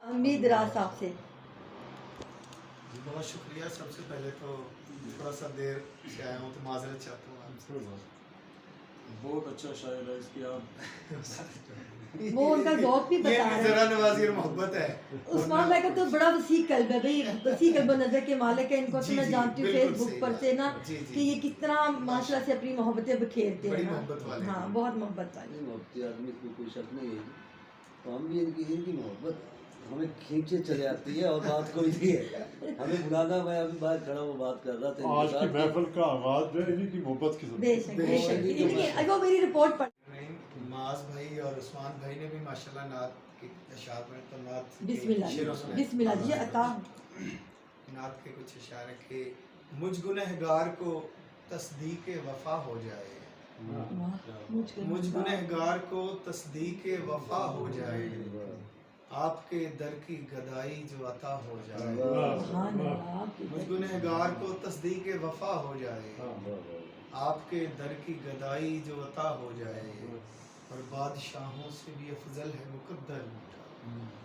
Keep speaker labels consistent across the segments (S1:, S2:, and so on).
S1: امید راز صاحب سے
S2: جی بہت شکریہ. سب سے پہلے تو تھوڑا سا دیر سے آیا ہوں تو معذرت چاہتا ہوں آپ سے.
S3: بہت اچھا شاعر ہے اس کی آپ
S1: وہ ان کا ذوق بھی بتا
S2: یہ
S1: رہے
S2: ذرا
S1: ہیں.
S2: نوازی اور محبت ہے.
S1: عثمان بھائی کا تو بڑا وسیع قلب ہے بھائی, وسیع قلب و نظر کے مالک ہے. ان کو تو
S2: جی
S1: میں
S2: جی
S1: جانتی ہوں
S2: بالکل
S1: فیس بک
S2: صحیح
S1: پر
S2: بات.
S1: سے نا
S2: جی جی
S1: کہ یہ کس طرح ماشاء اللہ سے اپنی محبتیں بکھیرتے
S2: بڑی
S1: ہیں نا.
S2: محبت والے
S1: ہاں
S2: ہیں.
S1: بہت محبت والے.
S4: محبتی آدمی اس میں کوئی شک نہیں ہے. تو ہم بھی ان کی محبت ہمیں کھینچے چلے آتی ہے. اور بات کوئی نہیں ہے, ہمیں بلانا. میں ابھی باہر کھڑا ہوں بات کر رہا تھا
S3: آج کی محفل کا آغاز جو ہے انہیں کی محبت کی
S1: بے
S3: ضرورت
S1: شک بے شک. وہ میری رپورٹ پڑھ.
S2: معاذ بھائی اور عثمان بھائی نے بھی ماشاءاللہ نعت کے اشعار میں تو نعت
S1: بسم
S2: کے
S1: اللہ
S2: شعروں سنائے.
S1: بسم اللہ جی عطا.
S2: نعت کے کچھ اشعار ہیں کہ مجھ گنہگار کو تصدیق وفا ہو جائے. مجھ گنہگار کو تصدیق وفا ہو جائے. آپ کے در کی گدائی جو عطا ہو جائے.
S1: سبحان اللہ.
S2: مجھ گنہگار کو تصدیق وفا ہو جائے. آپ کے در کی گدائی جو عطا ہو جائے. اور بادشاہوں سے بھی افضل ہے مقدر ان کا.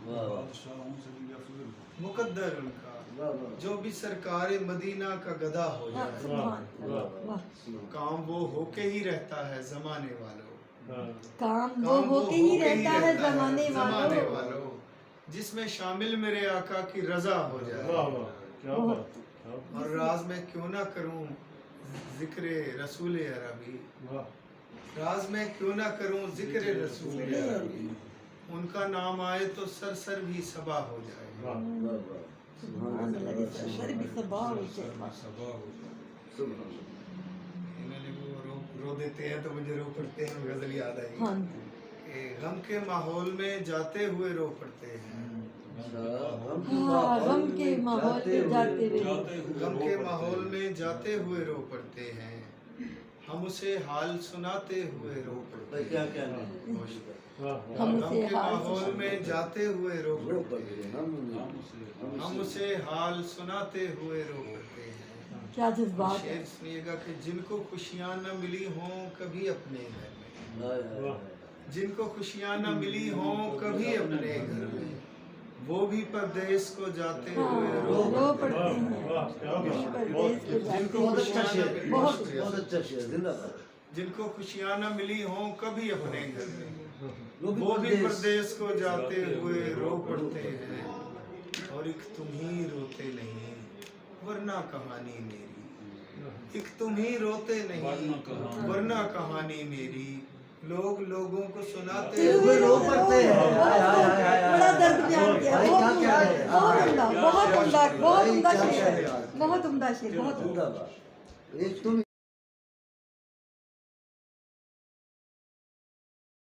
S3: بادشاہوں سے بھی افضل
S2: مقدر ان کا جو بھی سرکار مدینہ کا گدا ہو جائے.
S1: سبحان اللہ. واہ.
S2: کام وہ ہو کے ہی رہتا ہے زمانے والوں.
S1: کام وہ ہو کے ہی رہتا ہے زمانے والوں.
S2: والوں جس میں شامل میرے آقا کی رضا ہو جائے.
S3: کیا بات ہے.
S2: اور راز میں کیوں نہ کروں ذکر رسول عربی. راز میں کیوں نہ کروں ذکر رسول عربی. ان کا نام آئے تو سر سر بھی صبا ہو جائے.
S1: سبحان اللہ. سر بھی صبا ہو جائے.
S2: میں نے وہ رو دیتے ہیں تو مجھے رو پڑتے ہیں غزل یاد آئی.
S1: ہاں
S2: کہ غم کے ماحول میں جاتے ہوئے رو پڑتے ہیں.
S1: غم کے ماحول میں جاتے ہوئے.
S2: غم کے ماحول میں جاتے ہوئے رو پڑتے ہیں. ہم اسے حال سناتے ہوئے رو پڑتے ہیں.
S4: کیا کہنا ہے.
S1: ہم
S2: غم کے ماحول میں جاتے ہوئے رو پڑتے ہیں. ہم اسے حال سناتے ہوئے رو پڑتے ہیں.
S1: کیا جذبات ہے.
S2: شعر سنیے گا کہ جن کو خوشیاں نہ ملی ہوں کبھی اپنے گھر میں. جن کو خوشیاں نہ ملی ہوں کبھی اپنے گھر میں. وہ بھی پردیس کو جاتے ہوئے
S1: رو پڑتے ہیں.
S2: جن کو خوشیاں نہ ملی
S4: بہت اچھا شعر. زندہ باد.
S2: جن کو خوشیاں نہ ملی ہوں کبھی اپنے گھر میں. وہ بھی پردیس کو جاتے ہوئے رو پڑتے ہیں. اور ایک تم ہی روتے نہیں ورنہ کہانی میری. ایک تم ہی روتے نہیں ورنہ کہانی میری. لوگ لوگوں کو سناتے
S4: ہوئے رو پڑتے ہیں.
S1: بڑا درد بیان کیا. بہت عمدہ. بہت عمدہ. بہت عمدہ شعر. بہت عمدہ شعر. بہت عمدہ.
S4: ایک تم